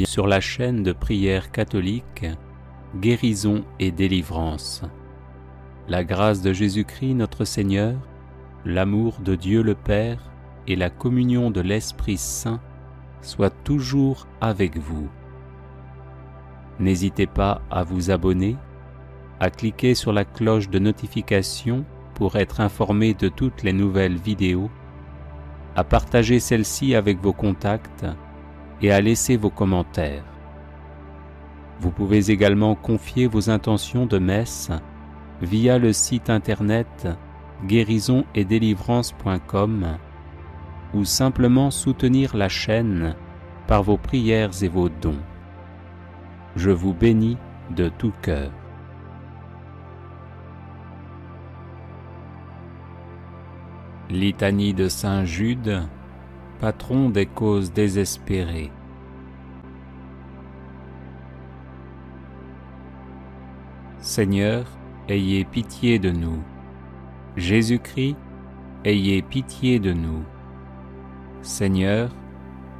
bien sur la chaîne de prière catholique Guérison et délivrance. La grâce de Jésus-Christ notre Seigneur, l'amour de Dieu le Père et la communion de l'Esprit Saint soient toujours avec vous. N'hésitez pas à vous abonner, à cliquer sur la cloche de notification pour être informé de toutes les nouvelles vidéos, à partager celle-ci avec vos contacts et à laisser vos commentaires. Vous pouvez également confier vos intentions de messe via le site internet guérisonetdélivrance.com ou simplement soutenir la chaîne par vos prières et vos dons. Je vous bénis de tout cœur. Litanie de Saint Jude, patron des causes désespérées. Seigneur, ayez pitié de nous. Jésus-Christ, ayez pitié de nous. Seigneur,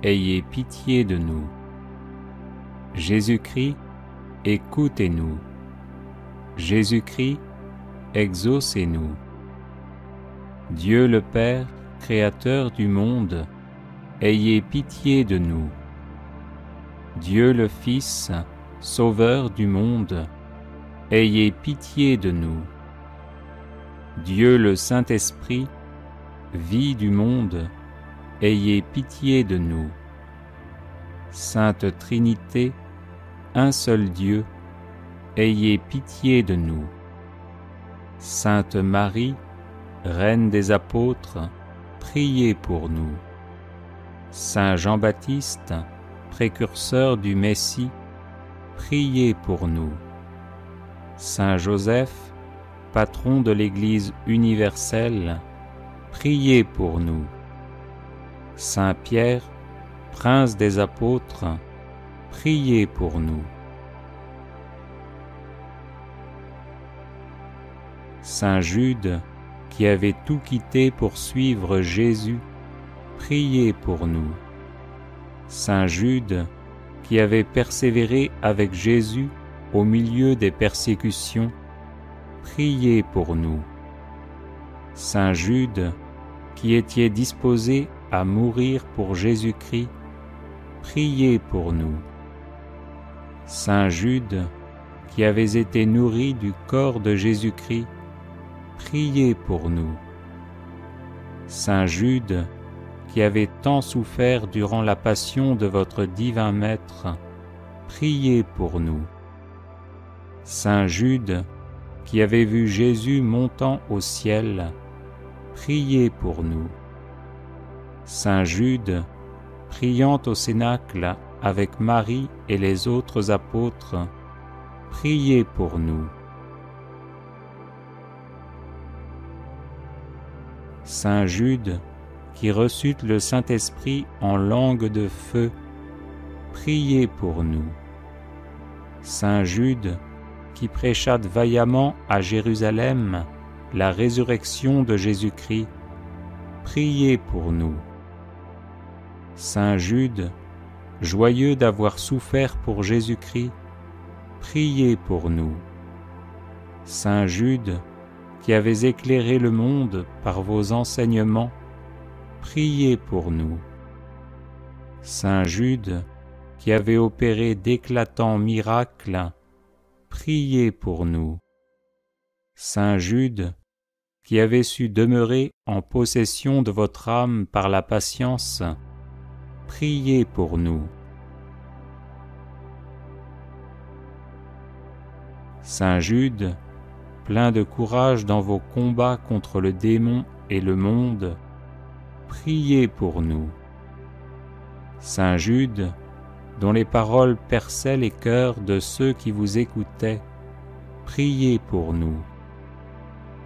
ayez pitié de nous. Jésus-Christ, écoutez-nous. Jésus-Christ, exaucez-nous. Dieu le Père, Créateur du monde, ayez pitié de nous. Dieu le Fils, Sauveur du monde, ayez pitié de nous. Dieu le Saint-Esprit, vie du monde, ayez pitié de nous. Sainte Trinité, un seul Dieu, ayez pitié de nous. Sainte Marie, Reine des apôtres, priez pour nous. Saint Jean-Baptiste, précurseur du Messie, priez pour nous. Saint Joseph, patron de l'Église universelle, priez pour nous. Saint Pierre, prince des apôtres, priez pour nous. Saint Jude, qui avait tout quitté pour suivre Jésus, priez pour nous. Saint Jude, qui avait persévéré avec Jésus au milieu des persécutions, priez pour nous. Saint Jude, qui étiez disposé à mourir pour Jésus-Christ, priez pour nous. Saint Jude, qui avez été nourri du corps de Jésus-Christ, priez pour nous. Saint Jude, qui avez tant souffert durant la passion de votre divin Maître, priez pour nous. Saint Jude, qui avez vu Jésus montant au ciel, priez pour nous. Saint Jude, priant au Cénacle avec Marie et les autres apôtres, priez pour nous. Saint Jude, qui reçut le Saint-Esprit en langue de feu, priez pour nous. Saint Jude, qui prêcha vaillamment à Jérusalem la résurrection de Jésus-Christ, priez pour nous. Saint Jude, joyeux d'avoir souffert pour Jésus-Christ, priez pour nous. Saint Jude, qui avez éclairé le monde par vos enseignements, priez pour nous. Saint Jude, qui avez opéré d'éclatants miracles, priez pour nous. Saint Jude, qui avez su demeurer en possession de votre âme par la patience, priez pour nous. Saint Jude, plein de courage dans vos combats contre le démon et le monde, priez pour nous. Saint Jude, dont les paroles perçaient les cœurs de ceux qui vous écoutaient, priez pour nous.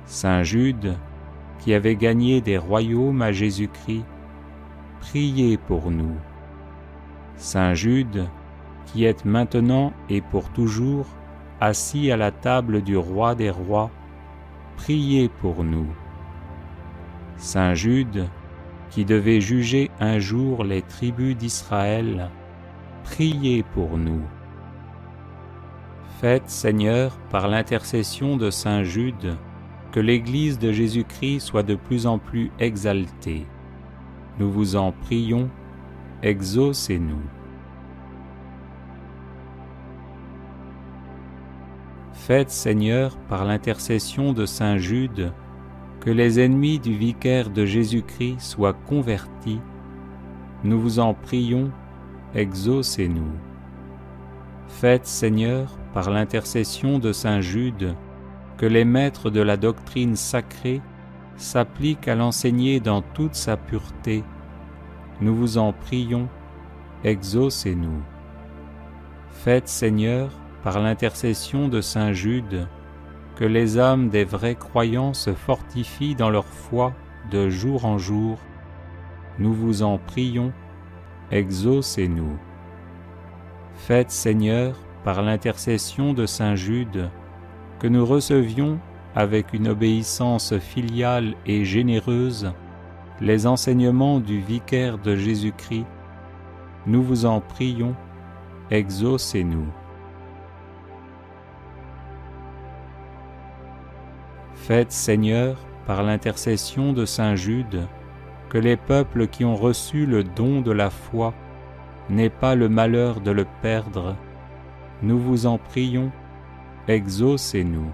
Saint Jude, qui avait gagné des royaumes à Jésus-Christ, priez pour nous. Saint Jude, qui êtes maintenant et pour toujours assis à la table du Roi des rois, priez pour nous. Saint Jude, qui devait juger un jour les tribus d'Israël, priez pour nous. Faites, Seigneur, par l'intercession de saint Jude, que l'Église de Jésus-Christ soit de plus en plus exaltée. Nous vous en prions, exaucez-nous. Faites, Seigneur, par l'intercession de saint Jude, que les ennemis du vicaire de Jésus-Christ soient convertis. Nous vous en prions, exaucez-nous. Faites, Seigneur, par l'intercession de saint Jude, que les maîtres de la doctrine sacrée s'appliquent à l'enseigner dans toute sa pureté. Nous vous en prions, exaucez-nous. Faites, Seigneur, par l'intercession de saint Jude, que les âmes des vrais croyants se fortifient dans leur foi de jour en jour. Nous vous en prions, exaucez-nous. Faites, Seigneur, par l'intercession de saint Jude, que nous recevions, avec une obéissance filiale et généreuse, les enseignements du vicaire de Jésus-Christ. Nous vous en prions, exaucez-nous. Faites, Seigneur, par l'intercession de saint Jude, que les peuples qui ont reçu le don de la foi n'aient pas le malheur de le perdre. Nous vous en prions, exaucez-nous.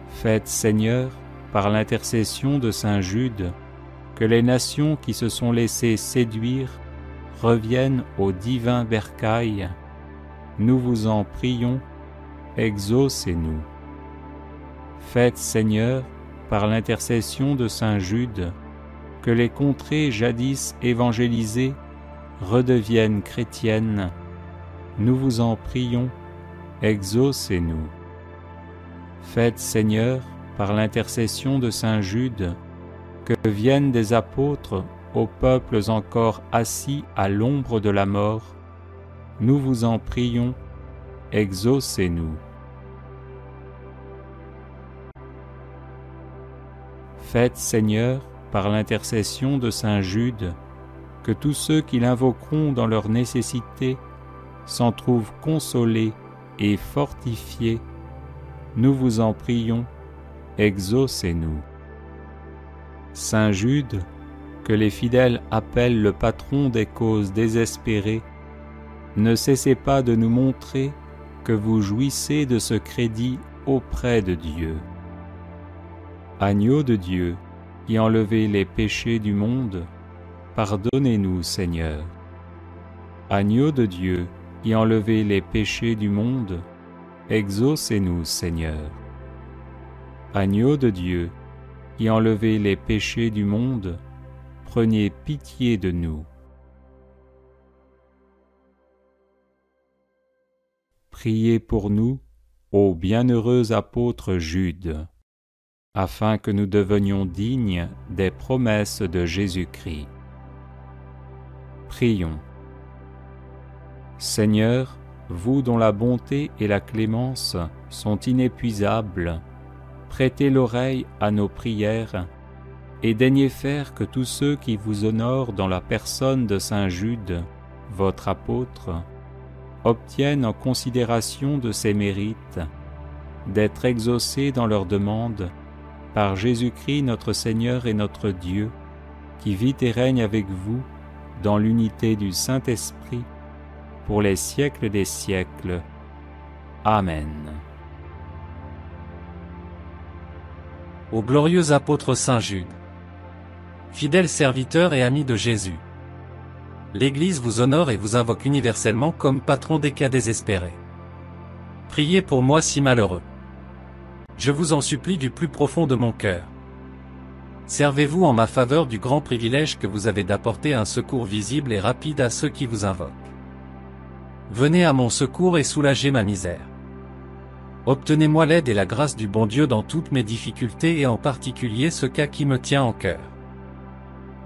Faites, Seigneur, par l'intercession de saint Jude, que les nations qui se sont laissées séduire reviennent au divin bercail. Nous vous en prions, exaucez-nous. Faites, Seigneur, par l'intercession de saint Jude, que les contrées jadis évangélisées redeviennent chrétiennes. Nous vous en prions, exaucez-nous. Faites, Seigneur, par l'intercession de saint Jude, que viennent des apôtres aux peuples encore assis à l'ombre de la mort. Nous vous en prions, exaucez-nous. Faites, Seigneur, par l'intercession de saint Jude, que tous ceux qui l'invoqueront dans leur nécessité s'en trouvent consolés et fortifiés. Nous vous en prions, exaucez-nous. Saint Jude, que les fidèles appellent le patron des causes désespérées, ne cessez pas de nous montrer que vous jouissez de ce crédit auprès de Dieu. Agneau de Dieu, qui enlevez les péchés du monde, pardonnez-nous, Seigneur. Agneau de Dieu, qui enlevez les péchés du monde, exaucez-nous, Seigneur. Agneau de Dieu, qui enlevez les péchés du monde, prenez pitié de nous. Priez pour nous, ô bienheureux apôtre Jude, afin que nous devenions dignes des promesses de Jésus-Christ. Prions. Seigneur, vous dont la bonté et la clémence sont inépuisables, prêtez l'oreille à nos prières et daignez faire que tous ceux qui vous honorent dans la personne de saint Jude, votre apôtre, obtiennent en considération de ses mérites d'être exaucés dans leurs demandes par Jésus-Christ notre Seigneur et notre Dieu, qui vit et règne avec vous dans l'unité du Saint-Esprit, pour les siècles des siècles. Amen. Ô glorieux apôtre Saint Jude, fidèle serviteur et ami de Jésus, l'Église vous honore et vous invoque universellement comme patron des cas désespérés. Priez pour moi si malheureux. Je vous en supplie du plus profond de mon cœur. Servez-vous en ma faveur du grand privilège que vous avez d'apporter un secours visible et rapide à ceux qui vous invoquent. Venez à mon secours et soulagez ma misère. Obtenez-moi l'aide et la grâce du bon Dieu dans toutes mes difficultés et en particulier ce cas qui me tient en cœur.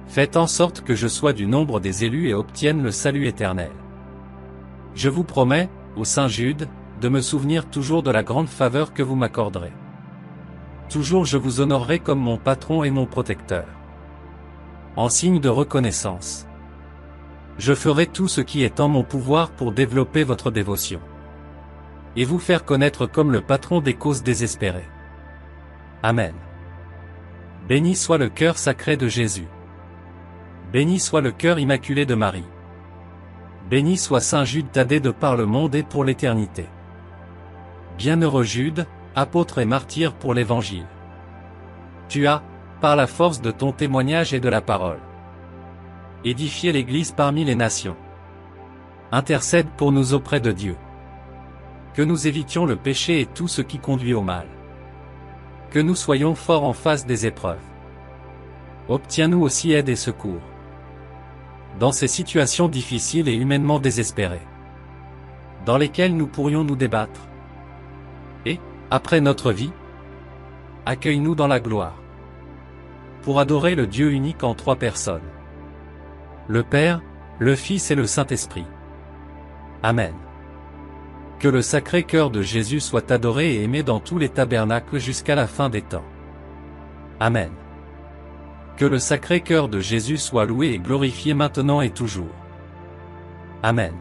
Faites en sorte que je sois du nombre des élus et obtienne le salut éternel. Je vous promets, ô Saint Jude, de me souvenir toujours de la grande faveur que vous m'accorderez. Toujours je vous honorerai comme mon patron et mon protecteur. En signe de reconnaissance, Je ferai tout ce qui est en mon pouvoir pour développer votre dévotion et vous faire connaître comme le patron des causes désespérées. Amen. Béni soit le cœur sacré de Jésus. Béni soit le cœur immaculé de Marie. Béni soit Saint Jude Thaddée de par le monde et pour l'éternité. Bienheureux Jude, apôtre et martyr pour l'Évangile. Tu as, par la force de ton témoignage et de la parole, édifié l'Église parmi les nations. Intercède pour nous auprès de Dieu. Que nous évitions le péché et tout ce qui conduit au mal. Que nous soyons forts en face des épreuves. Obtiens-nous aussi aide et secours dans ces situations difficiles et humainement désespérées, dans lesquelles nous pourrions nous débattre. Et, après notre vie, accueille-nous dans la gloire, pour adorer le Dieu unique en 3 personnes, le Père, le Fils et le Saint-Esprit. Amen. Que le Sacré-Cœur de Jésus soit adoré et aimé dans tous les tabernacles jusqu'à la fin des temps. Amen. Que le Sacré-Cœur de Jésus soit loué et glorifié maintenant et toujours. Amen.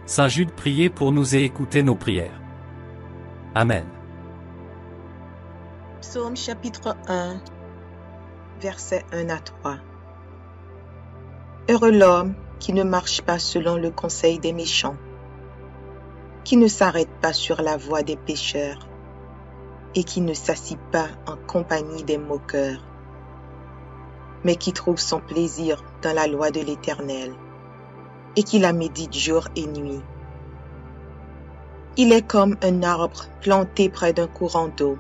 Saint Jude, priez pour nous et écoutez nos prières. Amen. Psaume chapitre 1, versets 1 à 3. Heureux l'homme qui ne marche pas selon le conseil des méchants, qui ne s'arrête pas sur la voie des pécheurs, et qui ne s'assit pas en compagnie des moqueurs, mais qui trouve son plaisir dans la loi de l'Éternel, et qui la médite jour et nuit. Il est comme un arbre planté près d'un courant d'eau,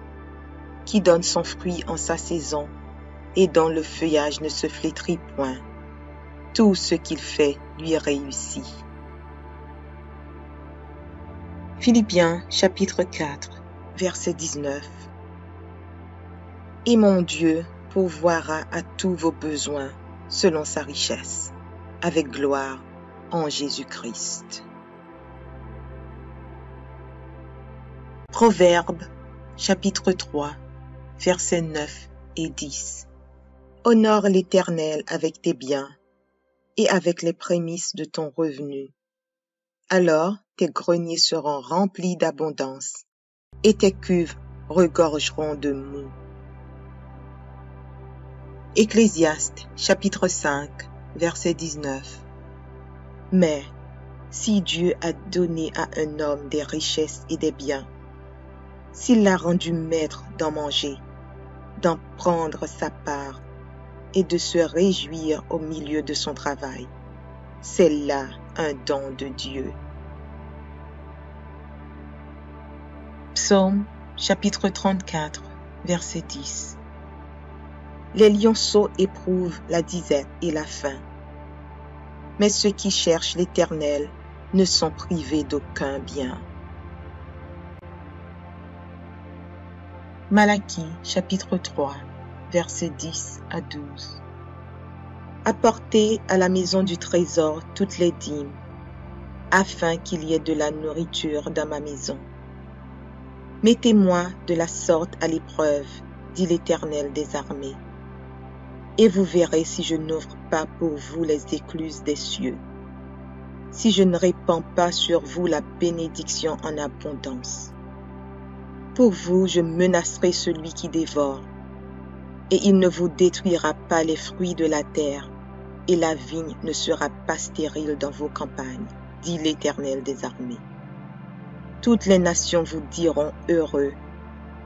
qui donne son fruit en sa saison, et dont le feuillage ne se flétrit point. Tout ce qu'il fait lui réussit. Philippiens chapitre 4, verset 19. Et mon Dieu pourvoira à tous vos besoins selon sa richesse, avec gloire en Jésus-Christ. Proverbes chapitre 3, versets 9 et 10. Honore l'Éternel avec tes biens et avec les prémices de ton revenu. Alors tes greniers seront remplis d'abondance et tes cuves regorgeront de moût. Ecclésiaste chapitre 5, verset 19. Mais si Dieu a donné à un homme des richesses et des biens, s'il l'a rendu maître d'en manger, d'en prendre sa part et de se réjouir au milieu de son travail, c'est là un don de Dieu. Psaume chapitre 34, verset 10. Les lionceaux éprouvent la disette et la faim, mais ceux qui cherchent l'Éternel ne sont privés d'aucun bien. Malachie chapitre 3, versets 10 à 12. Apportez à la maison du trésor toutes les dîmes, afin qu'il y ait de la nourriture dans ma maison. Mettez-moi de la sorte à l'épreuve, dit l'Éternel des armées, et vous verrez si je n'ouvre pas pour vous les écluses des cieux, si je ne répands pas sur vous la bénédiction en abondance. Pour vous, je menacerai celui qui dévore, et il ne vous détruira pas les fruits de la terre, et la vigne ne sera pas stérile dans vos campagnes, dit l'Éternel des armées. Toutes les nations vous diront heureux,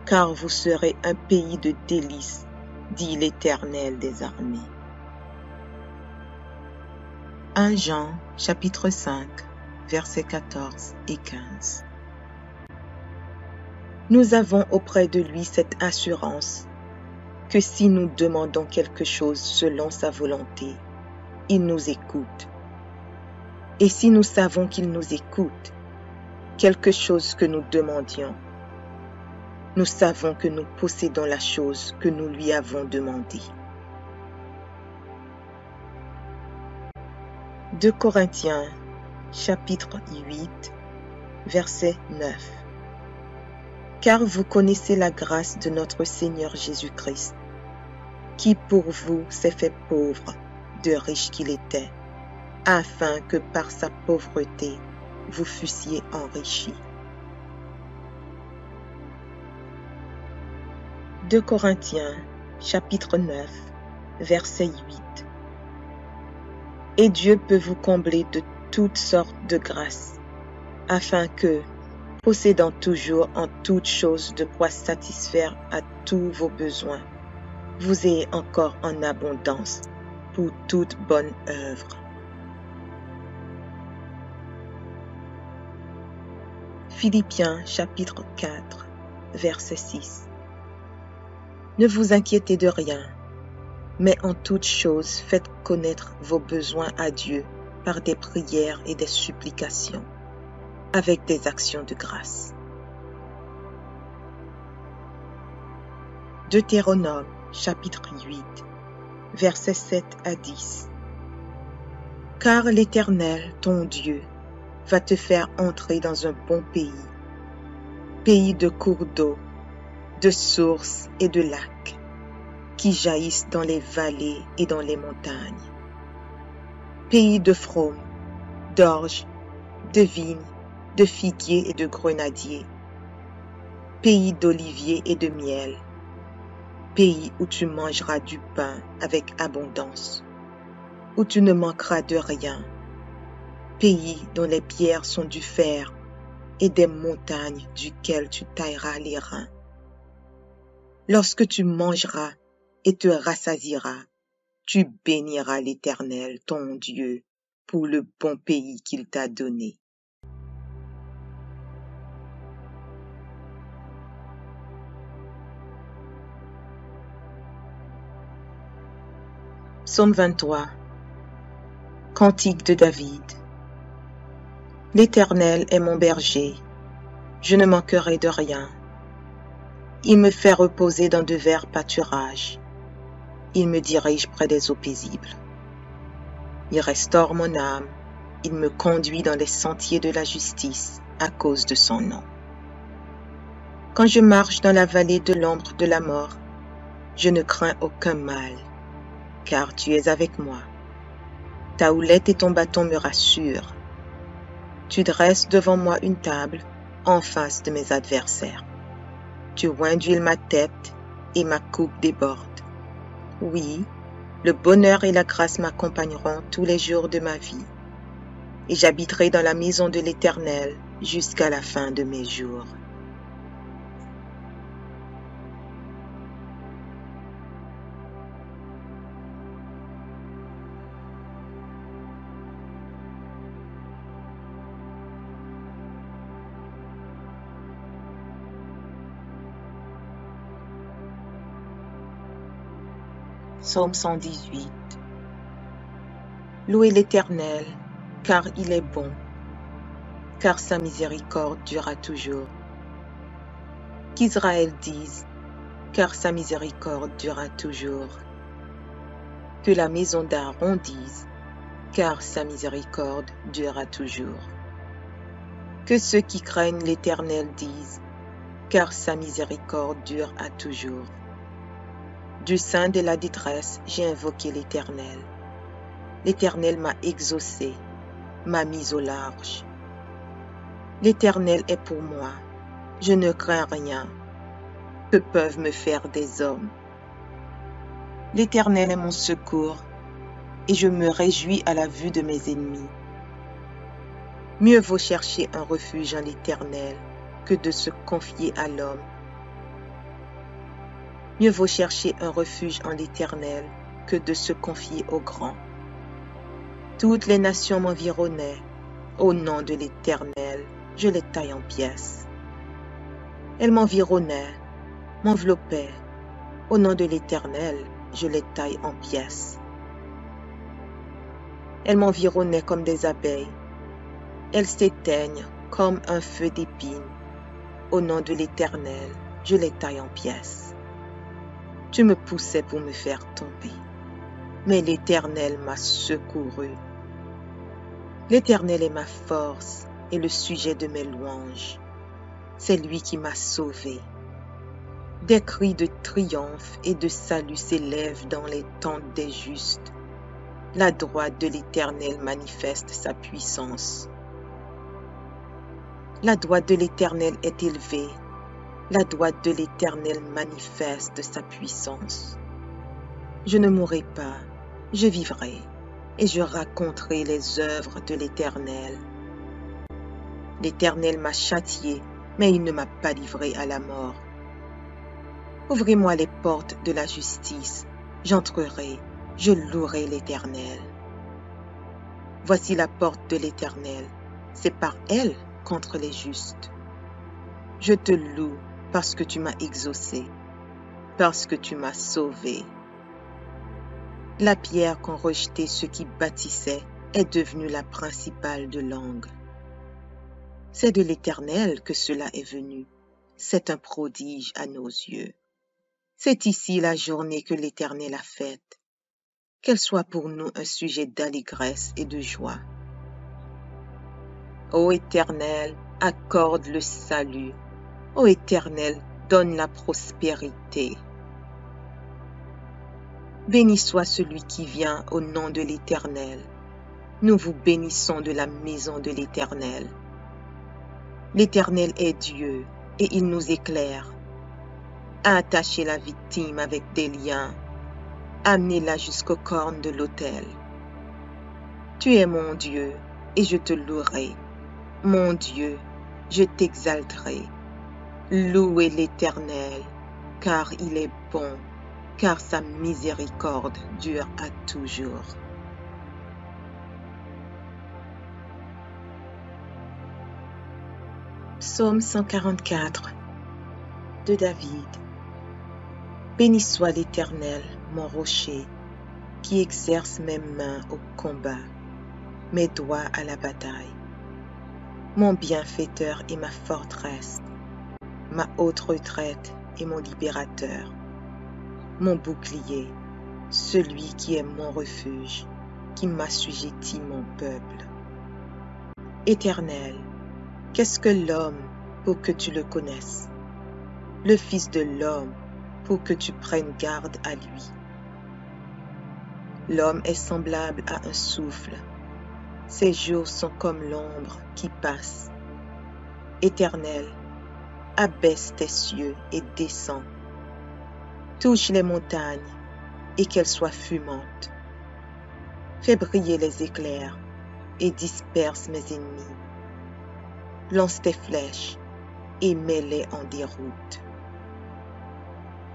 car vous serez un pays de délices, dit l'Éternel des armées. 1 Jean, chapitre 5, versets 14 et 15. Nous avons auprès de lui cette assurance, que si nous demandons quelque chose selon sa volonté, il nous écoute. Et si nous savons qu'il nous écoute, quelque chose que nous demandions, nous savons que nous possédons la chose que nous lui avons demandée. 2 Corinthiens, chapitre 8, verset 9. Car vous connaissez la grâce de notre Seigneur Jésus-Christ, qui pour vous s'est fait pauvre, de riche qu'il était, afin que par sa pauvreté, vous fussiez enrichis. 2 Corinthiens, chapitre 9, verset 8. Et Dieu peut vous combler de toutes sortes de grâces, afin que, possédant toujours en toutes choses de quoi satisfaire à tous vos besoins, vous ayez encore en abondance pour toute bonne œuvre. Philippiens chapitre 4, verset 6. Ne vous inquiétez de rien, mais en toutes choses faites connaître vos besoins à Dieu par des prières et des supplications, avec des actions de grâce. Deutéronome chapitre 8, versets 7 à 10. Car l'Éternel, ton Dieu, va te faire entrer dans un bon pays de cours d'eau, de sources et de lacs, qui jaillissent dans les vallées et dans les montagnes. Pays de fraumes, d'orges, de vignes, de figuiers et de grenadiers. Pays d'oliviers et de miel. Pays où tu mangeras du pain avec abondance, où tu ne manqueras de rien. Pays dont les pierres sont du fer et des montagnes duquel tu tailleras les reins. Lorsque tu mangeras et te rassasieras, tu béniras l'Éternel, ton Dieu, pour le bon pays qu'il t'a donné. Psaume 23. Cantique de David. L'Éternel est mon berger, je ne manquerai de rien. Il me fait reposer dans de verts pâturages. Il me dirige près des eaux paisibles. Il restaure mon âme. Il me conduit dans les sentiers de la justice à cause de son nom. Quand je marche dans la vallée de l'ombre de la mort, je ne crains aucun mal, car tu es avec moi. Ta houlette et ton bâton me rassurent. Tu dresses devant moi une table en face de mes adversaires. Tu oins d'huile ma tête et ma coupe déborde. Oui, le bonheur et la grâce m'accompagneront tous les jours de ma vie, et j'habiterai dans la maison de l'Éternel jusqu'à la fin de mes jours. Psaume 118. Louez l'Éternel, car il est bon, car sa miséricorde durera toujours. Qu'Israël dise, car sa miséricorde durera toujours. Que la maison d'Aaron dise, car sa miséricorde durera toujours. Que ceux qui craignent l'Éternel disent, car sa miséricorde dure à toujours. Du sein de la détresse, j'ai invoqué l'Éternel. L'Éternel m'a exaucé, m'a mis au large. L'Éternel est pour moi, je ne crains rien. Que peuvent me faire des hommes? L'Éternel est mon secours, et je me réjouis à la vue de mes ennemis. Mieux vaut chercher un refuge en l'Éternel que de se confier à l'homme. Mieux vaut chercher un refuge en l'Éternel que de se confier au grand. Toutes les nations m'environnaient. Au nom de l'Éternel, je les taille en pièces. Elles m'environnaient, m'enveloppaient. Au nom de l'Éternel, je les taille en pièces. Elles m'environnaient comme des abeilles. Elles s'éteignent comme un feu d'épines. Au nom de l'Éternel, je les taille en pièces. Tu me poussais pour me faire tomber, mais l'Éternel m'a secouru. L'Éternel est ma force et le sujet de mes louanges. C'est lui qui m'a sauvé. Des cris de triomphe et de salut s'élèvent dans les tentes des justes. La droite de l'Éternel manifeste sa puissance. La droite de l'Éternel est élevée. La droite de l'Éternel manifeste sa puissance. Je ne mourrai pas, je vivrai, et je raconterai les œuvres de l'Éternel. L'Éternel m'a châtié, mais il ne m'a pas livré à la mort. Ouvrez-moi les portes de la justice, j'entrerai, je louerai l'Éternel. Voici la porte de l'Éternel, c'est par elle contre les justes. Je te loue parce que tu m'as exaucé, parce que tu m'as sauvé. La pierre qu'ont rejetée ceux qui bâtissaient est devenue la principale de l'angle. C'est de l'Éternel que cela est venu. C'est un prodige à nos yeux. C'est ici la journée que l'Éternel a faite. Qu'elle soit pour nous un sujet d'allégresse et de joie. Ô Éternel, accorde le salut. Ô Éternel, donne la prospérité. Béni soit celui qui vient au nom de l'Éternel. Nous vous bénissons de la maison de l'Éternel. L'Éternel est Dieu et il nous éclaire. Attachez la victime avec des liens. Amenez-la jusqu'aux cornes de l'autel. Tu es mon Dieu et je te louerai. Mon Dieu, je t'exalterai. Louez l'Éternel, car il est bon, car sa miséricorde dure à toujours. Psaume 144 de David. Béni soit l'Éternel, mon rocher, qui exerce mes mains au combat, mes doigts à la bataille. Mon bienfaiteur et ma forteresse, ma haute retraite et mon libérateur, mon bouclier, celui qui est mon refuge, qui m'assujettit mon peuple. Éternel, qu'est-ce que l'homme pour que tu le connaisses? Le Fils de l'homme pour que tu prennes garde à lui. L'homme est semblable à un souffle. Ses jours sont comme l'ombre qui passe. Éternel, abaisse tes cieux et descends. Touche les montagnes et qu'elles soient fumantes. Fais briller les éclairs et disperse mes ennemis. Lance tes flèches et mets-les en déroute.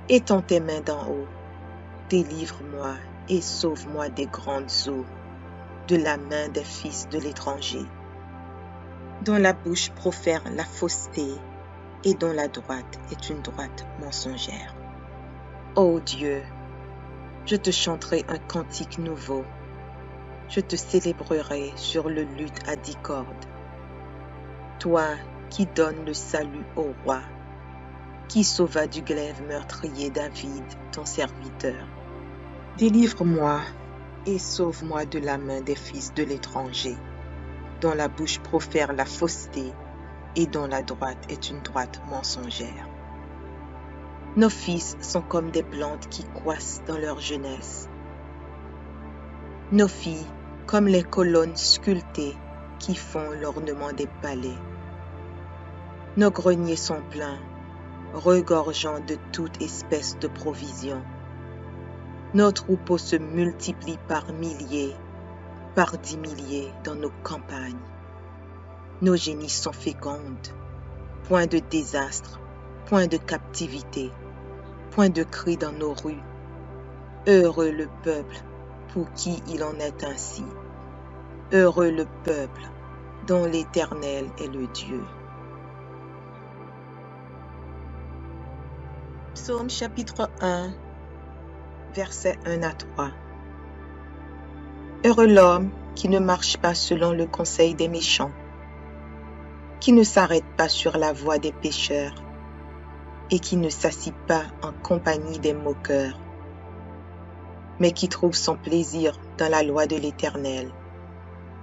Étends tes mains d'en haut, délivre-moi et sauve-moi des grandes eaux, de la main des fils de l'étranger, dont la bouche profère la fausseté et dont la droite est une droite mensongère. Ô Dieu, je te chanterai un cantique nouveau, je te célébrerai sur le luth à 10 cordes. Toi qui donnes le salut au roi, qui sauva du glaive meurtrier David, ton serviteur. Délivre-moi et sauve-moi de la main des fils de l'étranger, dont la bouche profère la fausseté et dont la droite est une droite mensongère. Nos fils sont comme des plantes qui croissent dans leur jeunesse. Nos filles comme les colonnes sculptées qui font l'ornement des palais. Nos greniers sont pleins, regorgeant de toute espèce de provisions. Nos troupeaux se multiplient par milliers, par 10 milliers dans nos campagnes. Nos génies sont fécondes, point de désastre, point de captivité, point de cri dans nos rues. Heureux le peuple pour qui il en est ainsi. Heureux le peuple dont l'Éternel est le Dieu. Psaume chapitre 1, versets 1 à 3. Heureux l'homme qui ne marche pas selon le conseil des méchants, qui ne s'arrête pas sur la voie des pécheurs, et qui ne s'assit pas en compagnie des moqueurs, mais qui trouve son plaisir dans la loi de l'Éternel,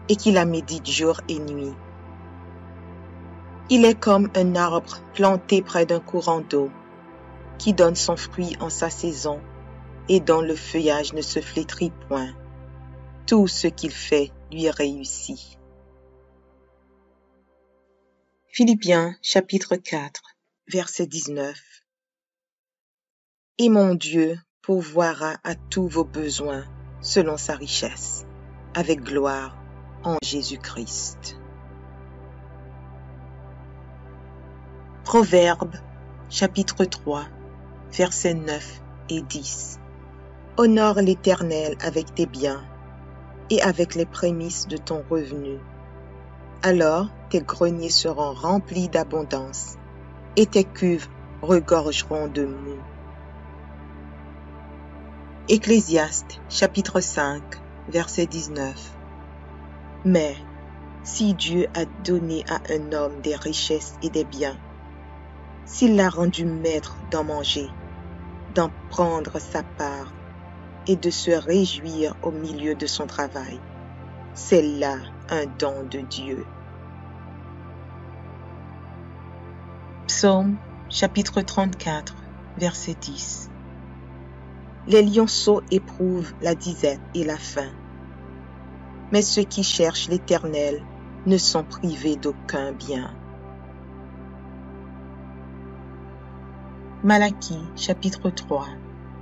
et qui la médite jour et nuit. Il est comme un arbre planté près d'un courant d'eau, qui donne son fruit en sa saison, et dont le feuillage ne se flétrit point. tout ce qu'il fait lui réussit. Philippiens chapitre 4, verset 19. Et mon Dieu pourvoira à tous vos besoins selon sa richesse, avec gloire en Jésus-Christ. Proverbes chapitre 3, versets 9 et 10. Honore l'Éternel avec tes biens et avec les prémices de ton revenu. Alors tes greniers seront remplis d'abondance et tes cuves regorgeront de moût. Ecclésiaste chapitre 5, verset 19. Mais si Dieu a donné à un homme des richesses et des biens, s'il l'a rendu maître d'en manger, d'en prendre sa part et de se réjouir au milieu de son travail, c'est là un don de Dieu. Psaume chapitre 34, verset 10. Les lionceaux éprouvent la disette et la faim, mais ceux qui cherchent l'Éternel ne sont privés d'aucun bien. Malachie chapitre 3,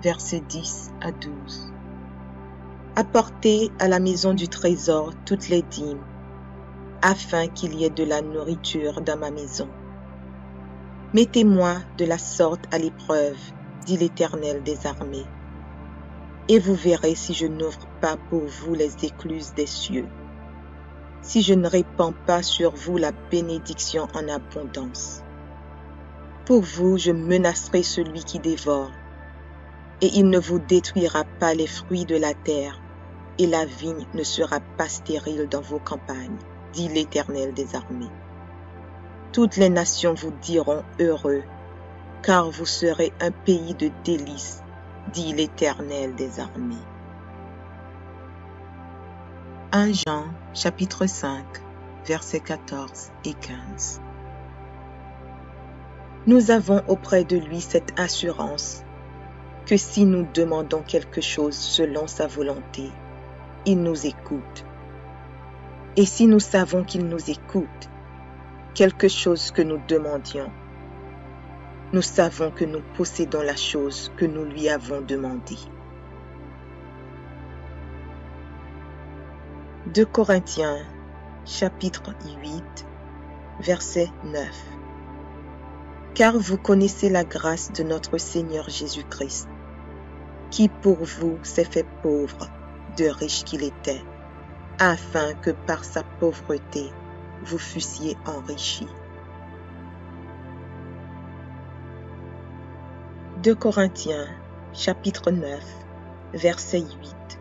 versets 10 à 12. Apportez à la maison du trésor toutes les dîmes, afin qu'il y ait de la nourriture dans ma maison. Mettez-moi de la sorte à l'épreuve, dit l'Éternel des armées, et vous verrez si je n'ouvre pas pour vous les écluses des cieux, si je ne répands pas sur vous la bénédiction en abondance. Pour vous, je menacerai celui qui dévore, et il ne vous détruira pas les fruits de la terre, et la vigne ne sera pas stérile dans vos campagnes, dit l'Éternel des armées. Toutes les nations vous diront heureux, car vous serez un pays de délices, dit l'Éternel des armées. 1 Jean chapitre 5, versets 14 et 15. Nous avons auprès de lui cette assurance que si nous demandons quelque chose selon sa volonté, il nous écoute. Et si nous savons qu'il nous écoute, quelque chose que nous demandions, nous savons que nous possédons la chose que nous lui avons demandée. 2 Corinthiens chapitre 8, verset 9. Car vous connaissez la grâce de notre Seigneur Jésus-Christ, qui pour vous s'est fait pauvre, de riche qu'il était, afin que par sa pauvreté vous fussiez enrichis. 2 Corinthiens chapitre 9, verset 8.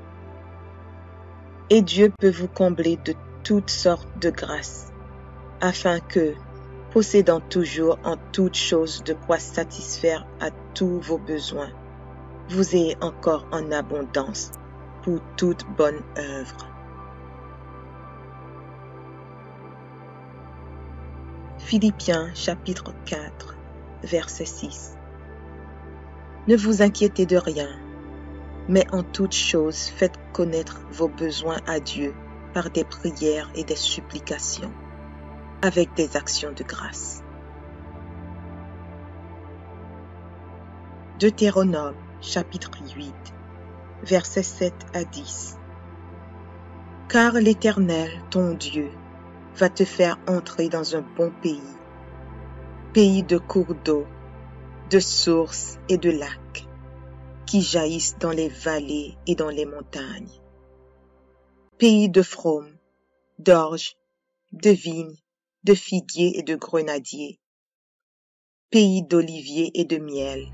Et Dieu peut vous combler de toutes sortes de grâces, afin que, possédant toujours en toutes choses de quoi satisfaire à tous vos besoins, vous ayez encore en abondance pour toute bonne œuvre. Philippiens chapitre 4, verset 6. Ne vous inquiétez de rien, mais en toutes choses faites connaître vos besoins à Dieu par des prières et des supplications, avec des actions de grâce. Deutéronome chapitre 8, versets 7 à 10. Car l'Éternel, ton Dieu, va te faire entrer dans un bon pays, pays de cours d'eau, de sources et de lacs, qui jaillissent dans les vallées et dans les montagnes, pays de fraumes, d'orges, de vignes, de figuiers et de grenadiers, pays d'oliviers et de miel,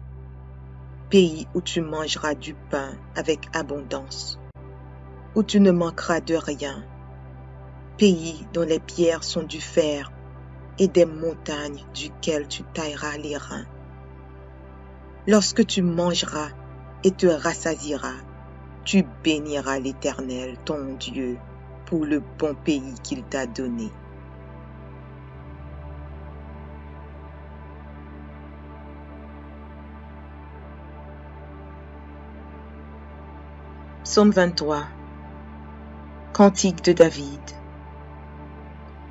pays où tu mangeras du pain avec abondance, où tu ne manqueras de rien, pays dont les pierres sont du fer et des montagnes duquel tu tailleras les reins. Lorsque tu mangeras et te rassasieras, tu béniras l'Éternel, ton Dieu, pour le bon pays qu'il t'a donné. Psaume 23. Cantique de David.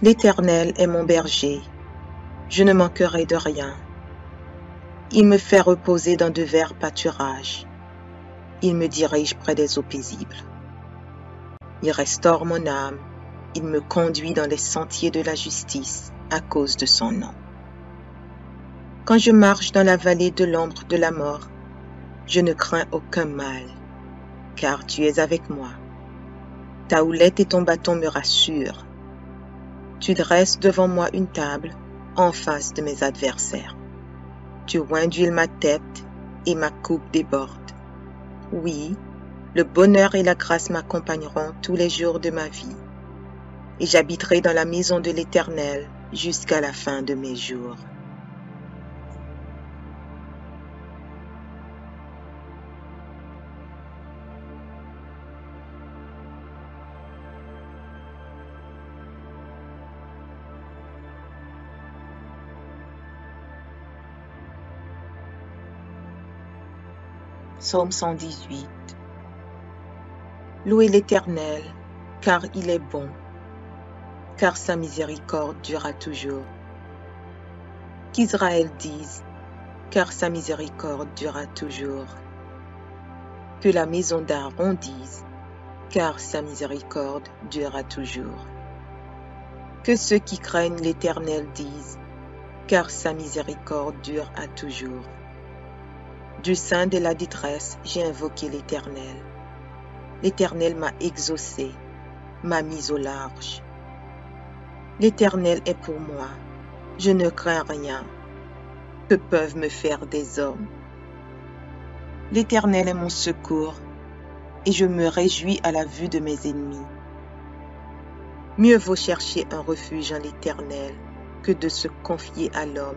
L'Éternel est mon berger, je ne manquerai de rien. Il me fait reposer dans de verts pâturages. Il me dirige près des eaux paisibles. Il restaure mon âme. Il me conduit dans les sentiers de la justice à cause de son nom. Quand je marche dans la vallée de l'ombre de la mort, je ne crains aucun mal, car tu es avec moi. Ta houlette et ton bâton me rassurent. Tu dresses devant moi une table en face de mes adversaires. Tu oins d'huile ma tête et ma coupe déborde. Oui, le bonheur et la grâce m'accompagneront tous les jours de ma vie, et j'habiterai dans la maison de l'Éternel jusqu'à la fin de mes jours. Psaume 118. Louez l'Éternel, car il est bon, car sa miséricorde durera toujours. Qu'Israël dise, car sa miséricorde durera toujours. Que la maison d'Aaron dise, car sa miséricorde durera toujours. Que ceux qui craignent l'Éternel disent, car sa miséricorde dure à toujours. Du sein de la détresse, j'ai invoqué l'Éternel. L'Éternel m'a exaucé, m'a mis au large. L'Éternel est pour moi, je ne crains rien. Que peuvent me faire des hommes? L'Éternel est mon secours, et je me réjouis à la vue de mes ennemis. Mieux vaut chercher un refuge en l'Éternel que de se confier à l'homme.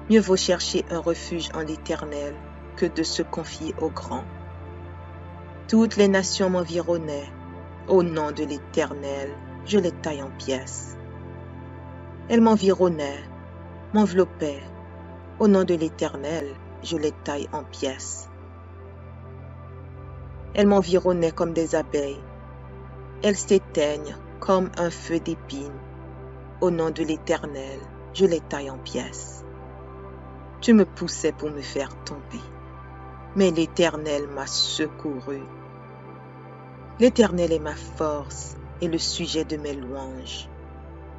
Mieux vaut chercher un refuge en l'Éternel que de se confier au grand. Toutes les nations m'environnaient. Au nom de l'Éternel, je les taille en pièces. Elles m'environnaient, m'enveloppaient. Au nom de l'Éternel, je les taille en pièces. Elles m'environnaient comme des abeilles. Elles s'éteignent comme un feu d'épines. Au nom de l'Éternel, je les taille en pièces. Tu me poussais pour me faire tomber, mais l'Éternel m'a secouru. L'Éternel est ma force et le sujet de mes louanges.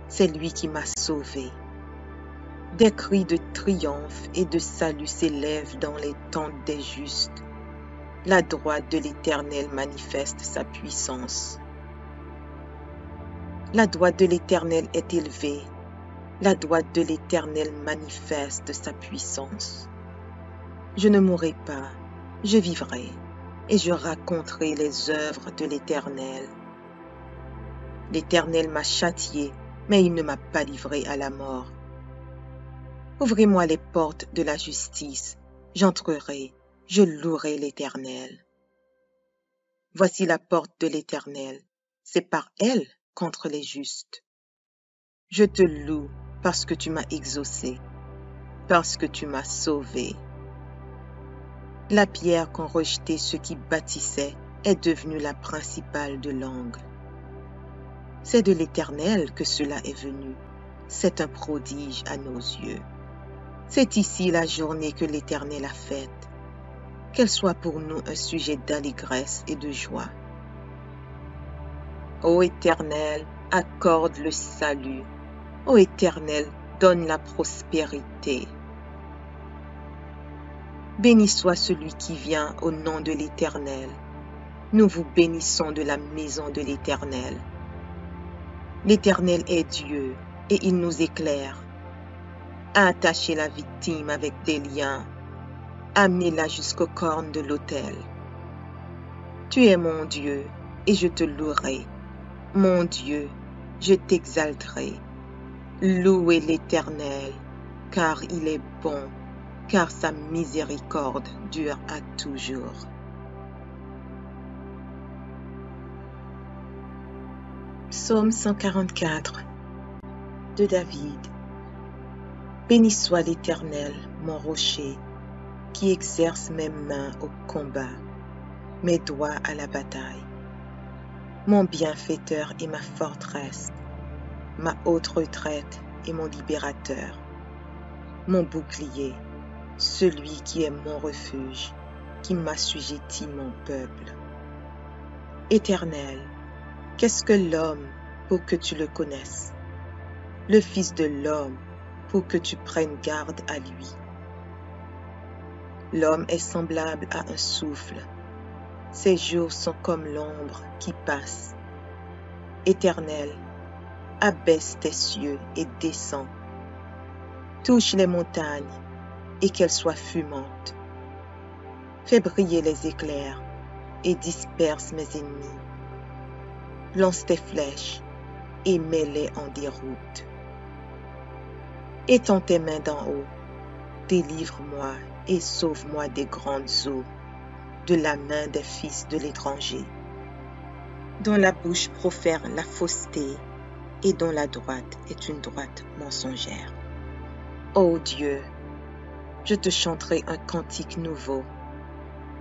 C'est lui qui m'a sauvé. Des cris de triomphe et de salut s'élèvent dans les tentes des justes. La droite de l'Éternel manifeste sa puissance. La droite de l'Éternel est élevée. La droite de l'Éternel manifeste sa puissance. Je ne mourrai pas, je vivrai, et je raconterai les œuvres de l'Éternel. L'Éternel m'a châtié, mais il ne m'a pas livré à la mort. Ouvrez-moi les portes de la justice, j'entrerai, je louerai l'Éternel. Voici la porte de l'Éternel, c'est par elle contre les justes. Je te loue parce que tu m'as exaucé, parce que tu m'as sauvé. La pierre qu'ont rejetée ceux qui bâtissaient est devenue la principale de l'angle. C'est de l'Éternel que cela est venu. C'est un prodige à nos yeux. C'est ici la journée que l'Éternel a faite. Qu'elle soit pour nous un sujet d'allégresse et de joie. Ô Éternel, accorde le salut. Ô Éternel, donne la prospérité. Béni soit celui qui vient au nom de l'Éternel. Nous vous bénissons de la maison de l'Éternel. L'Éternel est Dieu et il nous éclaire. Attachez la victime avec des liens. Amenez-la jusqu'aux cornes de l'autel. Tu es mon Dieu et je te louerai. Mon Dieu, je t'exalterai. Louez l'Éternel, car il est bon, car sa miséricorde dure à toujours. Psaume 144 de David. Béni soit l'Éternel, mon rocher, qui exerce mes mains au combat, mes doigts à la bataille. mon bienfaiteur et ma forteresse, ma haute retraite et mon libérateur, mon bouclier, celui qui est mon refuge, qui m'assujettit mon peuple. Éternel, qu'est-ce que l'homme pour que tu le connaisses, le Fils de l'homme pour que tu prennes garde à lui? L'homme est semblable à un souffle, ses jours sont comme l'ombre qui passe. Éternel, abaisse tes cieux et descends. Touche les montagnes et qu'elles soient fumantes. Fais briller les éclairs et disperse mes ennemis. Lance tes flèches et mets-les en déroute. Étends tes mains d'en haut, délivre-moi et sauve-moi des grandes eaux, de la main des fils de l'étranger, dont la bouche profère la fausseté et dont la droite est une droite mensongère. Ô Dieu, je te chanterai un cantique nouveau,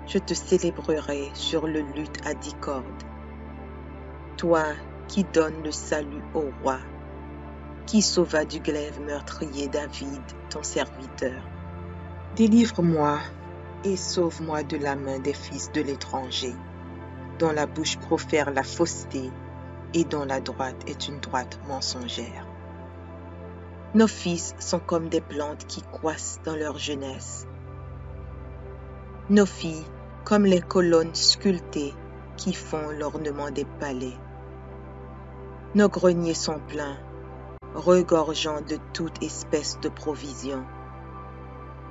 je te célébrerai sur le luth à 10 cordes. Toi qui donnes le salut au roi, qui sauva du glaive meurtrier David, ton serviteur. Délivre-moi et sauve-moi de la main des fils de l'étranger, dont la bouche profère la fausseté et dont la droite est une droite mensongère. Nos fils sont comme des plantes qui croissent dans leur jeunesse. Nos filles comme les colonnes sculptées qui font l'ornement des palais. Nos greniers sont pleins, regorgeant de toute espèce de provisions.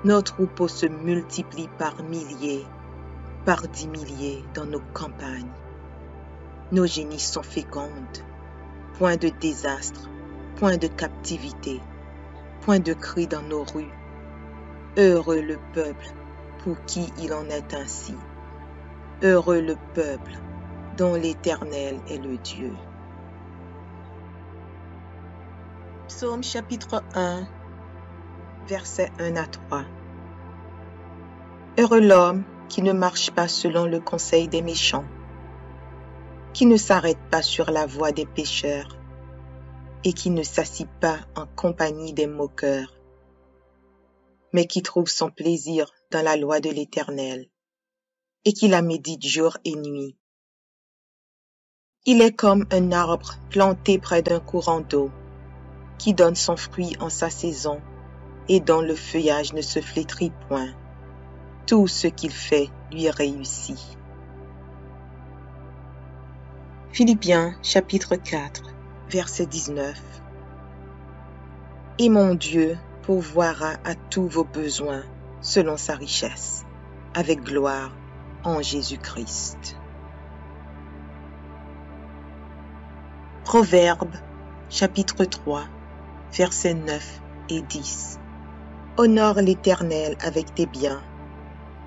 Nos troupeaux se multiplient par milliers, par 10 milliers dans nos campagnes. Nos génies sont fécondes, point de désastre, point de captivité, point de cri dans nos rues. Heureux le peuple pour qui il en est ainsi. Heureux le peuple dont l'Éternel est le Dieu. Psaume chapitre 1, versets 1 à 3. Heureux l'homme qui ne marche pas selon le conseil des méchants, qui ne s'arrête pas sur la voie des pécheurs, et qui ne s'assit pas en compagnie des moqueurs, mais qui trouve son plaisir dans la loi de l'Éternel, et qui la médite jour et nuit. Il est comme un arbre planté près d'un courant d'eau, qui donne son fruit en sa saison, et dont le feuillage ne se flétrit point. Tout ce qu'il fait lui réussit. Philippiens chapitre 4, verset 19. Et mon Dieu pourvoira à tous vos besoins selon sa richesse, avec gloire en Jésus-Christ. Proverbes chapitre 3, versets 9 et 10. Honore l'Éternel avec tes biens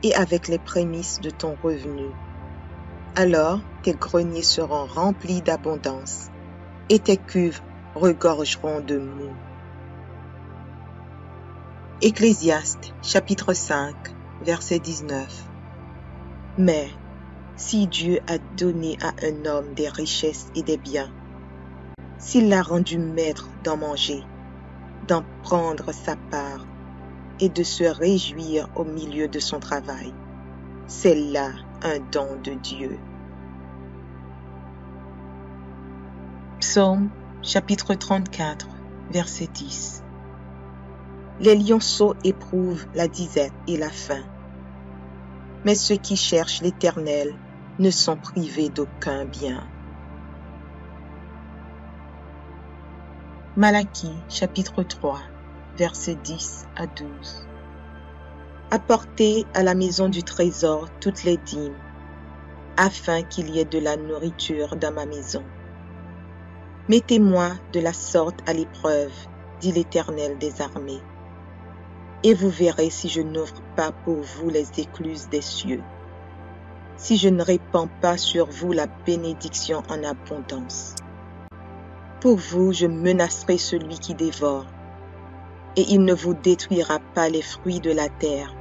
et avec les prémices de ton revenu. Alors tes greniers seront remplis d'abondance et tes cuves regorgeront de moût. Ecclésiaste chapitre 5, verset 19. Mais si Dieu a donné à un homme des richesses et des biens, s'il l'a rendu maître d'en manger, d'en prendre sa part et de se réjouir au milieu de son travail, c'est là un don de Dieu. Psaume chapitre 34, verset 10. Les lionceaux éprouvent la disette et la faim, mais ceux qui cherchent l'Éternel ne sont privés d'aucun bien. Malachie chapitre 3, versets 10 à 12. Apportez à la maison du trésor toutes les dîmes, afin qu'il y ait de la nourriture dans ma maison. Mettez-moi de la sorte à l'épreuve, dit l'Éternel des armées, et vous verrez si je n'ouvre pas pour vous les écluses des cieux, si je ne répands pas sur vous la bénédiction en abondance. Pour vous, je menacerai celui qui dévore, et il ne vous détruira pas les fruits de la terre,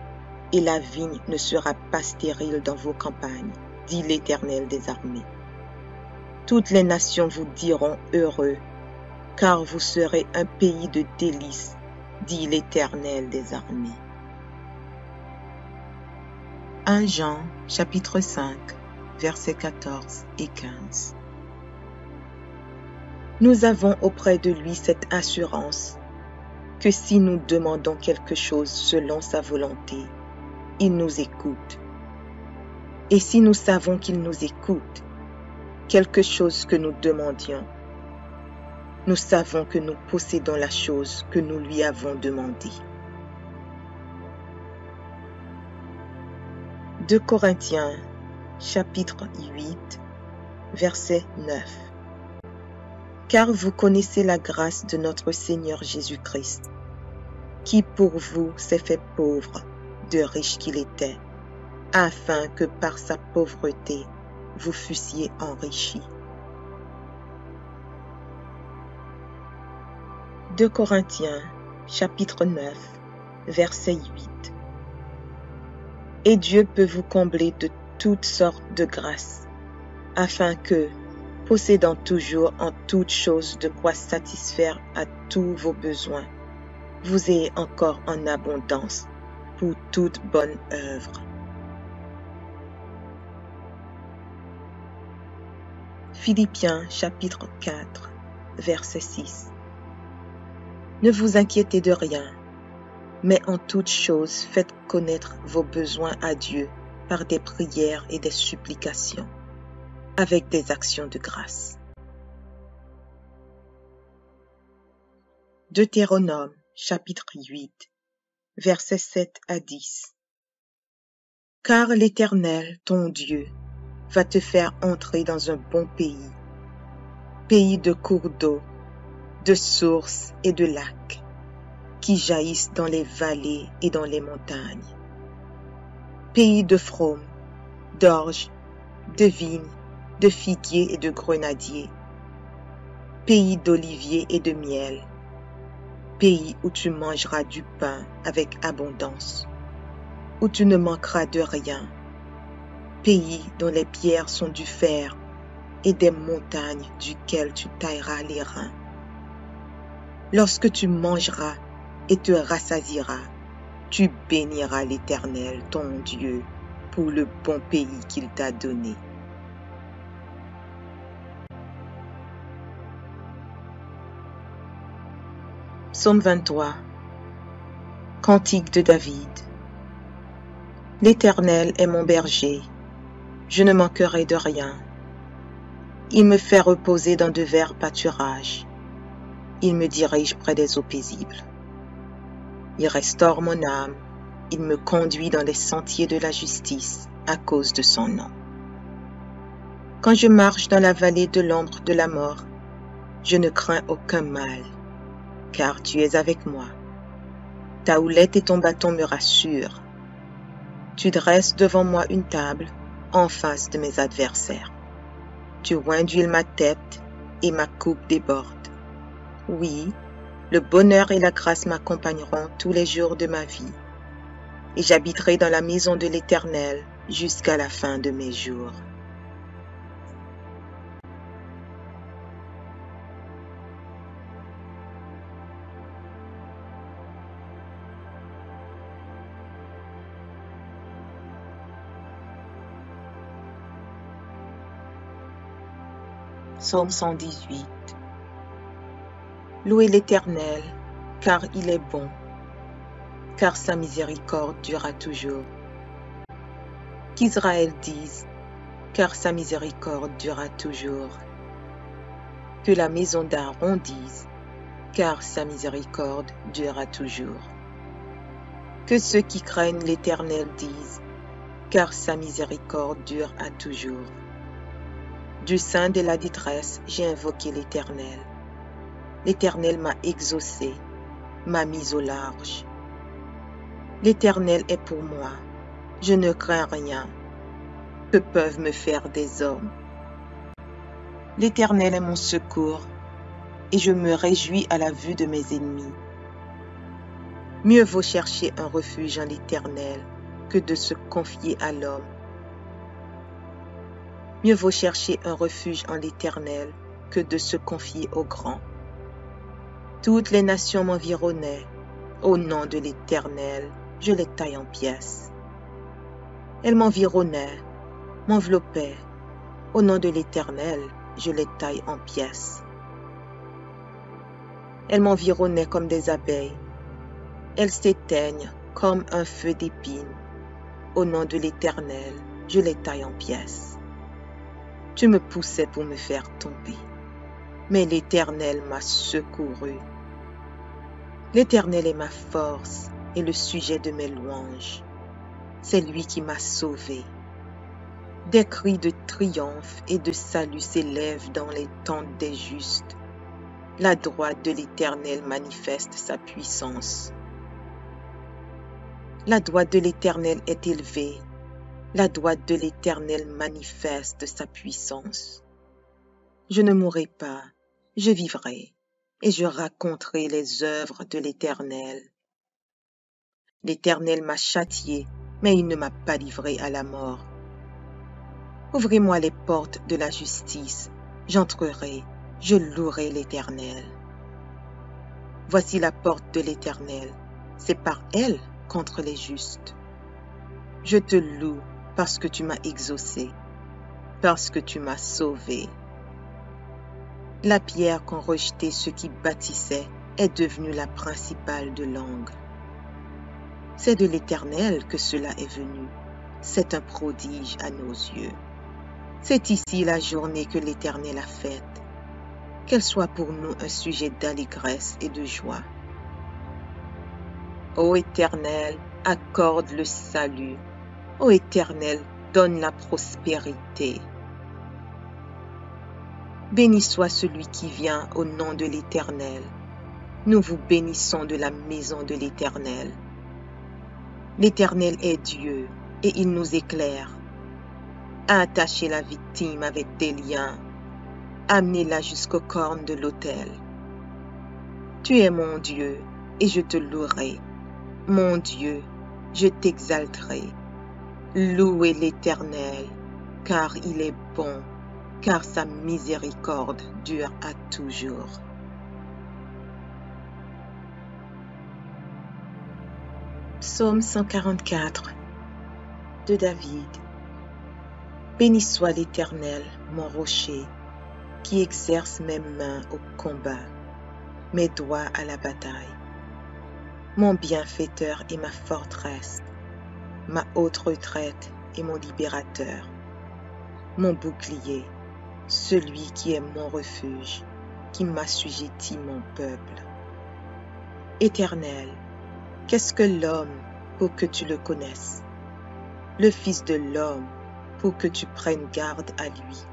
et la vigne ne sera pas stérile dans vos campagnes, dit l'Éternel des armées. Toutes les nations vous diront heureux, car vous serez un pays de délices, dit l'Éternel des armées. 1 Jean, chapitre 5, versets 14 et 15. Nous avons auprès de lui cette assurance que si nous demandons quelque chose selon sa volonté, il nous écoute. Et si nous savons qu'il nous écoute, quelque chose que nous demandions, nous savons que nous possédons la chose que nous lui avons demandée. 2 Corinthiens, chapitre 8, verset 9. Car vous connaissez la grâce de notre Seigneur Jésus-Christ, qui pour vous s'est fait pauvre, de riche qu'il était, afin que par sa pauvreté vous fussiez enrichis. 2 Corinthiens, chapitre 9, verset 8. Et Dieu peut vous combler de toutes sortes de grâces, afin que, possédant toujours en toutes choses de quoi satisfaire à tous vos besoins, vous ayez encore en abondance pour toute bonne œuvre. Philippiens chapitre 4, verset 6. Ne vous inquiétez de rien, mais en toutes choses faites connaître vos besoins à Dieu par des prières et des supplications, avec des actions de grâce. Deutéronome chapitre 8, versets 7 à 10. Car l'Éternel, ton Dieu, va te faire entrer dans un bon pays, pays de cours d'eau, de sources et de lacs, qui jaillissent dans les vallées et dans les montagnes, pays de fraumes, d'orges, de vignes, de figuiers et de grenadiers, pays d'oliviers et de miel, pays où tu mangeras du pain avec abondance, où tu ne manqueras de rien, pays dont les pierres sont du fer et des montagnes duquel tu tailleras les reins. Lorsque tu mangeras et te rassasieras, tu béniras l'Éternel, ton Dieu, pour le bon pays qu'il t'a donné. Psaume 23. Cantique de David. L'Éternel est mon berger, je ne manquerai de rien. Il me fait reposer dans de verts pâturages. Il me dirige près des eaux paisibles. Il restaure mon âme. Il me conduit dans les sentiers de la justice à cause de son nom. Quand je marche dans la vallée de l'ombre de la mort, je ne crains aucun mal, car tu es avec moi. Ta houlette et ton bâton me rassurent. Tu dresses devant moi une table en face de mes adversaires. Tu oins d'huile ma tête et ma coupe déborde. Oui, le bonheur et la grâce m'accompagneront tous les jours de ma vie, et j'habiterai dans la maison de l'Éternel jusqu'à la fin de mes jours. Psaume 118. Louez l'Éternel, car il est bon, car sa miséricorde durera toujours. Qu'Israël dise, car sa miséricorde durera toujours. Que la maison d'Aaron dise, car sa miséricorde durera toujours. Que ceux qui craignent l'Éternel disent, car sa miséricorde dure à toujours. Du sein de la détresse, j'ai invoqué l'Éternel. L'Éternel m'a exaucé, m'a mis au large. L'Éternel est pour moi, je ne crains rien. Que peuvent me faire des hommes? L'Éternel est mon secours, et je me réjouis à la vue de mes ennemis. Mieux vaut chercher un refuge en l'Éternel que de se confier à l'homme. Mieux vaut chercher un refuge en l'Éternel que de se confier aux grands. Toutes les nations m'environnaient. Au nom de l'Éternel, je les taille en pièces. Elles m'environnaient, m'enveloppaient. Au nom de l'Éternel, je les taille en pièces. Elles m'environnaient comme des abeilles. Elles s'éteignent comme un feu d'épines. Au nom de l'Éternel, je les taille en pièces. Tu me poussais pour me faire tomber, mais l'Éternel m'a secouru. L'Éternel est ma force et le sujet de mes louanges. C'est lui qui m'a sauvé. Des cris de triomphe et de salut s'élèvent dans les tentes des justes. La droite de l'Éternel manifeste sa puissance. La droite de l'Éternel est élevée. La droite de l'Éternel manifeste sa puissance. Je ne mourrai pas, je vivrai, et je raconterai les œuvres de l'Éternel. L'Éternel m'a châtié, mais il ne m'a pas livré à la mort. Ouvrez-moi les portes de la justice, j'entrerai, je louerai l'Éternel. Voici la porte de l'Éternel, c'est par elle contre les justes. Je te loue parce que tu m'as exaucé, parce que tu m'as sauvé. La pierre qu'ont rejetée ceux qui bâtissaient est devenue la principale de l'angle. C'est de l'Éternel que cela est venu, c'est un prodige à nos yeux. C'est ici la journée que l'Éternel a faite, qu'elle soit pour nous un sujet d'allégresse et de joie. Ô Éternel, accorde le salut. Ô Éternel, donne la prospérité. Béni soit celui qui vient au nom de l'Éternel. Nous vous bénissons de la maison de l'Éternel. L'Éternel est Dieu et il nous éclaire. Attachez la victime avec des liens. Amenez-la jusqu'aux cornes de l'autel. Tu es mon Dieu et je te louerai. Mon Dieu, je t'exalterai. Louez l'Éternel, car il est bon, car sa miséricorde dure à toujours. Psaume 144 de David. Béni soit l'Éternel, mon rocher, qui exerce mes mains au combat, mes doigts à la bataille. Mon bienfaiteur et ma forteresse, ma haute retraite et mon libérateur, mon bouclier, celui qui est mon refuge, qui m'assujettit mon peuple. Éternel, qu'est-ce que l'homme pour que tu le connaisses? Le Fils de l'homme pour que tu prennes garde à lui.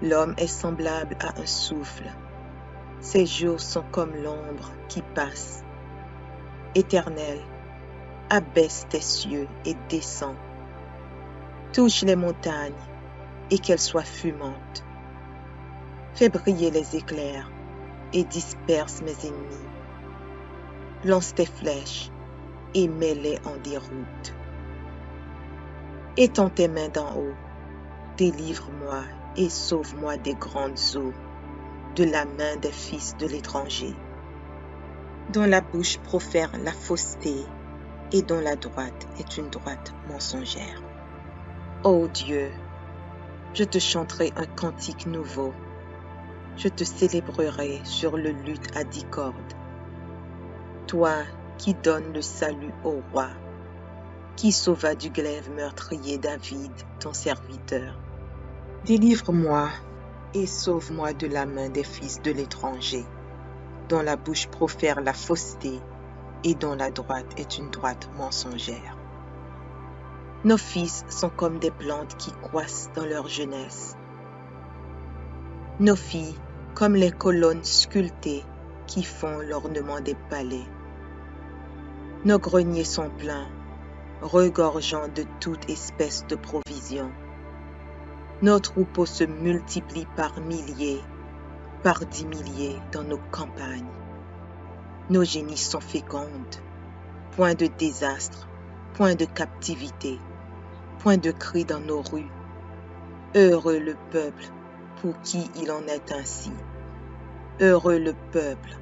L'homme est semblable à un souffle. Ses jours sont comme l'ombre qui passe. Éternel, abaisse tes cieux et descends. Touche les montagnes et qu'elles soient fumantes. Fais briller les éclairs et disperse mes ennemis. Lance tes flèches et mets-les en déroute. Étends tes mains d'en haut, délivre-moi et sauve-moi des grandes eaux, de la main des fils de l'étranger, dont la bouche profère la fausseté et dont la droite est une droite mensongère. Ô Dieu, je te chanterai un cantique nouveau, je te célébrerai sur le luth à 10 cordes. Toi qui donnes le salut au roi, qui sauva du glaive meurtrier David, ton serviteur. Délivre-moi et sauve-moi de la main des fils de l'étranger, dont la bouche profère la fausseté et dont la droite est une droite mensongère. Nos fils sont comme des plantes qui croissent dans leur jeunesse. Nos filles comme les colonnes sculptées qui font l'ornement des palais. Nos greniers sont pleins, regorgeant de toute espèce de provisions. Nos troupeaux se multiplient par milliers, par 10 milliers dans nos campagnes. Nos génies sont fécondes, point de désastre, point de captivité, point de cris dans nos rues, Heureux le peuple pour qui il en est ainsi. Heureux le peuple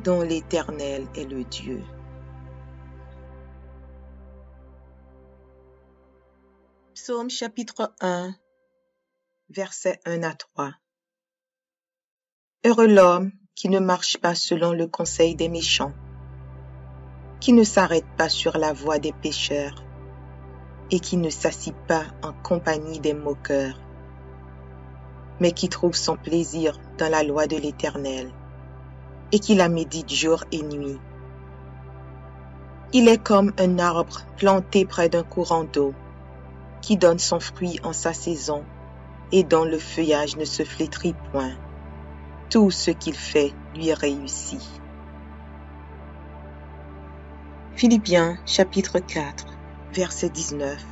dont l'Éternel est le Dieu. Psaume chapitre 1, versets 1 à 3. Heureux l'homme qui ne marche pas selon le conseil des méchants, qui ne s'arrête pas sur la voie des pécheurs et qui ne s'assit pas en compagnie des moqueurs, mais qui trouve son plaisir dans la loi de l'Éternel et qui la médite jour et nuit. Il est comme un arbre planté près d'un courant d'eau, qui donne son fruit en sa saison et dont le feuillage ne se flétrit point. Tout ce qu'il fait lui réussit. Philippiens chapitre 4, verset 19.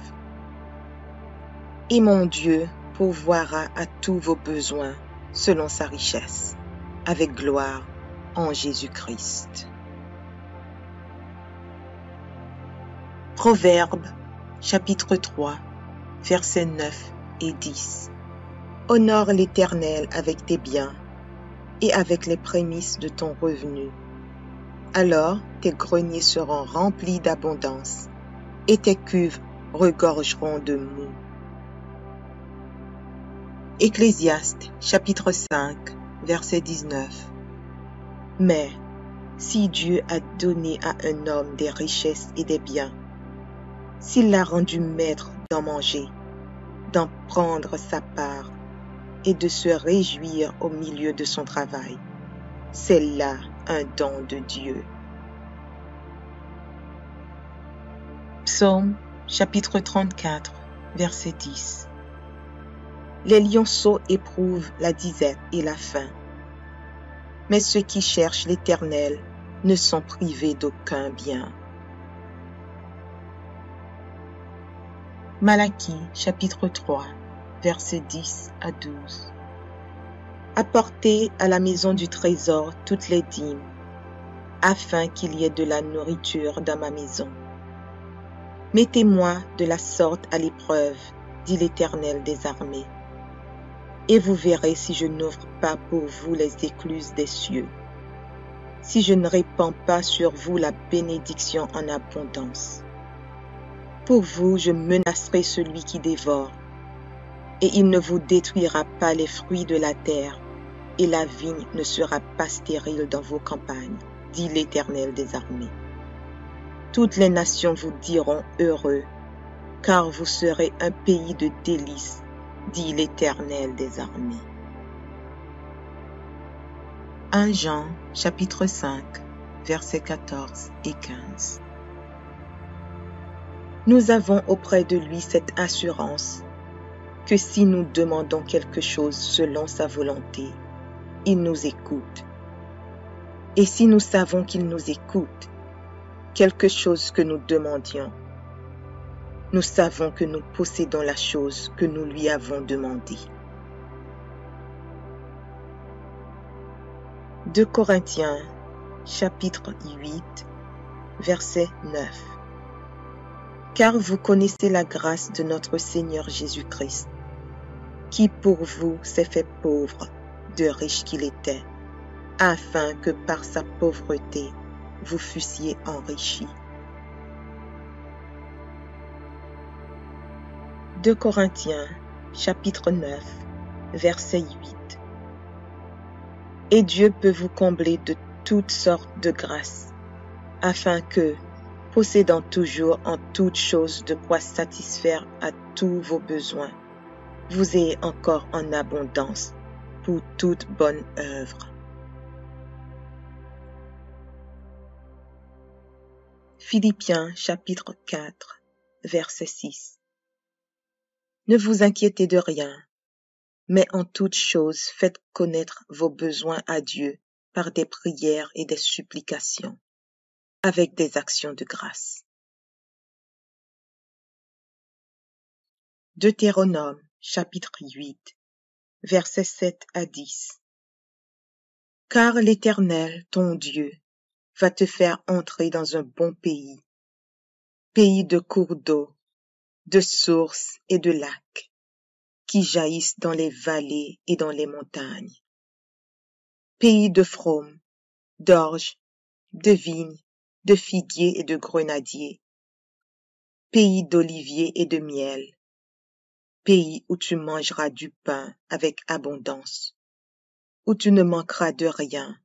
Et mon Dieu pourvoira à tous vos besoins selon sa richesse, avec gloire en Jésus-Christ. Proverbes chapitre 3, versets 9 et 10. Honore l'Éternel avec tes biens et avec les prémices de ton revenu. Alors tes greniers seront remplis d'abondance et tes cuves regorgeront de moût. Ecclésiaste chapitre 5, verset 19. Mais si Dieu a donné à un homme des richesses et des biens, s'il l'a rendu maître d'en manger, d'en prendre sa part et de se réjouir au milieu de son travail, c'est là un don de Dieu. Psaume chapitre 34, verset 10. Les lionceaux éprouvent la disette et la faim, mais ceux qui cherchent l'Éternel ne sont privés d'aucun bien. Malachie chapitre 3, versets 10 à 12. Apportez à la maison du trésor toutes les dîmes, afin qu'il y ait de la nourriture dans ma maison. Mettez-moi de la sorte à l'épreuve, dit l'Éternel des armées, et vous verrez si je n'ouvre pas pour vous les écluses des cieux, si je ne répands pas sur vous la bénédiction en abondance. Pour vous, je menacerai celui qui dévore, et il ne vous détruira pas les fruits de la terre, et la vigne ne sera pas stérile dans vos campagnes, dit l'Éternel des armées. Toutes les nations vous diront heureux, car vous serez un pays de délices, dit l'Éternel des armées. 1 Jean chapitre 5, versets 14 et 15. Nous avons auprès de lui cette assurance que si nous demandons quelque chose selon sa volonté, il nous écoute. Et si nous savons qu'il nous écoute, quelque chose que nous demandions, nous savons que nous possédons la chose que nous lui avons demandée. 2 Corinthiens, chapitre 8, verset 9. Car vous connaissez la grâce de notre Seigneur Jésus-Christ, qui pour vous s'est fait pauvre, de riche qu'il était, afin que par sa pauvreté vous fussiez enrichis. 2 Corinthiens, chapitre 9, verset 8. Et Dieu peut vous combler de toutes sortes de grâces, afin que, possédant toujours en toutes choses de quoi satisfaire à tous vos besoins, vous ayez encore en abondance pour toute bonne œuvre. Philippiens chapitre 4, verset 6. Ne vous inquiétez de rien, mais en toutes choses faites connaître vos besoins à Dieu par des prières et des supplications, avec des actions de grâce. Deutéronome chapitre 8, versets 7 à 10. Car l'Éternel, ton Dieu, va te faire entrer dans un bon pays, pays de cours d'eau, de sources et de lacs, qui jaillissent dans les vallées et dans les montagnes. Pays de fraume, d'orge, de vignes, de figuiers et de grenadiers. Pays d'oliviers et de miel. Pays où tu mangeras du pain avec abondance, où tu ne manqueras de rien.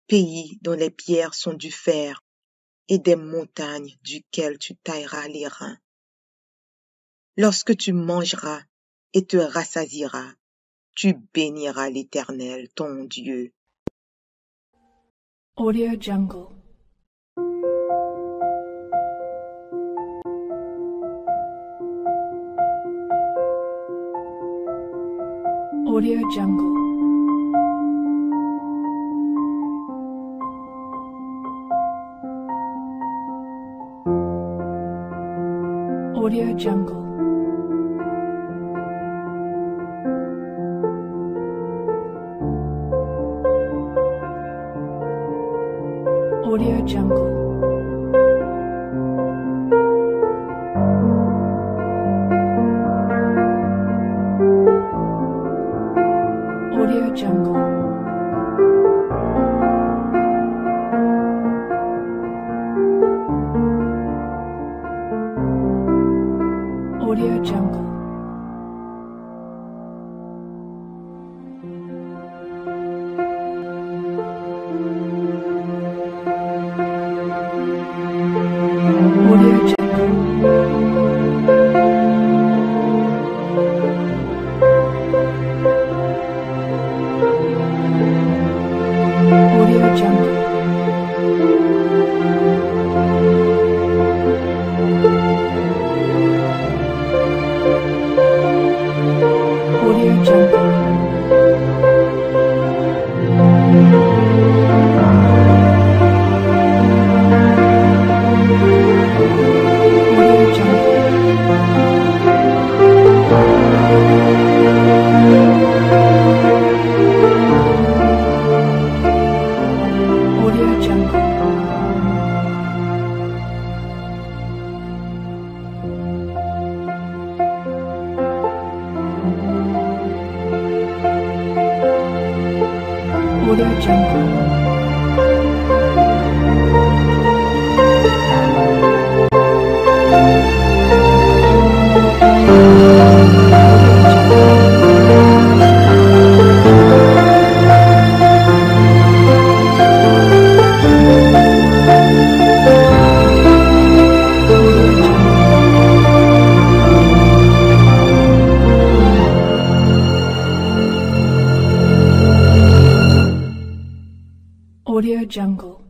Pays dont les pierres sont du fer et des montagnes duquel tu tailleras les reins. Lorsque tu mangeras et te rassasieras, tu béniras l'Éternel, ton Dieu. Audio Jungle. Audio Jungle. Audio Jungle. Audio Jungle. Audio Jungle. Audio Jungle. Audio Jungle. Audio Jungle. Audio Jungle. Audio Jungle.